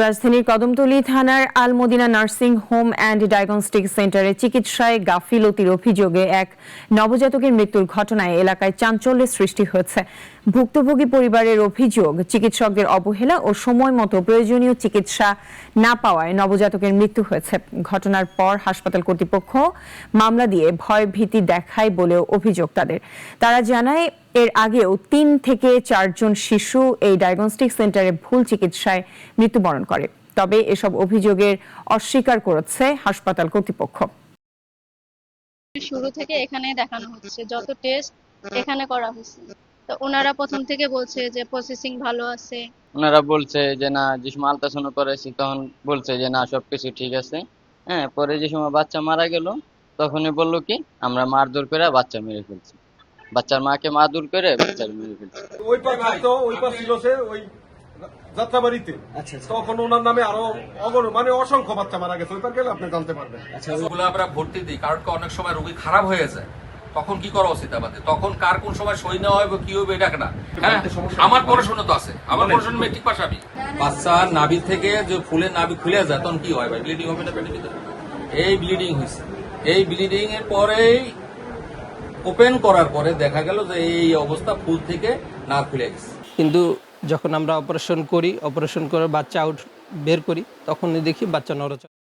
রাজধানীর কদমতলী থানার Al Madina nursing home and diagnostic সেন্টারে চিকিৎসায় গাফিলতির অভিযোগে এক নবজাতকের মৃত্যুর ঘটনায় এলাকায় চাঞ্চল্যের সৃষ্টি হয়েছে। ভুক্তভোগী পরিবারের অভিযোগ, চিকিৎসকদের অবহেলা ও সময় মতো প্রয়োজনীয় চিকিৎসা না পাওয়ায় নবজাতকের মৃত্যু হয়েছে। ঘটনার পর হাসপাতাল কর্তৃপক্ষ মামলা দিয়ে ভয়ভীতি দেখায় বলেও অভিযোগ তাদের। তারা জানায়, এর আগেও ৩ থেকে ৪ জন শিশু এই ডায়াগনস্টিক সেন্টারে ভুল চিকিৎসায় মৃত্যুবরণ করে। তবে এসব অভিযোগের অস্বীকার করেছে হাসপাতাল কর্তৃপক্ষ। শুরু থেকে এখানে দেখানো হচ্ছে, যত টেস্ট এখানে করা হচ্ছে। তো ওনারা প্রথম থেকে বলছে যে প্রসেসিং ভালো আছে। ওনারা বলছে যে না, যে সময় আলট্রাসাউন্ড করেছি তখন বলছে যে না, সবকিছু ঠিক আছে। হ্যাঁ, পরে যে সময় বাচ্চা মারা গেল তখনই বললো কি আমরা মারধর করে বাচ্চা মেরে ফেলছি, বাচ্চার মাকে মারধর করে বাচ্চার মেরে ফেলছি। ওই পাশ ছিল সে ওই যাত্রাবাড়িতে। তখন ওনার নামে আরো মানে অসংখ্য বাচ্চা মারা গেছে। ওই পার গেলে আপনি জানতে পারবেন। ওগুলো আমরা ভর্তি দিই, কারণ অনেক সময় রোগী খারাপ হয়ে যায়, তখন কি করা উচিত আমাদের? তখন কার কোন সময় সই নেওয়া হবে, কি হবে, এটা না। হ্যাঁ, আমার পড়াশোনা তো আছে, আমার পড়াশোনা মেট্রিক পাস। আমি বাচ্চার নাভি থেকে যে ফুলের নাভি খুলে যায় তখন কি হয় ভাই? ব্লিডিং হবে না পেটের ভিতরে? এই ব্লিডিং হয়েছে। এই ব্লিডিং এর পরেই ওপেন করার পরে দেখা গেল যে এই অবস্থা, ফুল থেকে না খুলে গেছে। কিন্তু যখন আমরা অপারেশন করে বাচ্চা বের করি, তখন দেখি বাচ্চা নড়াচড়া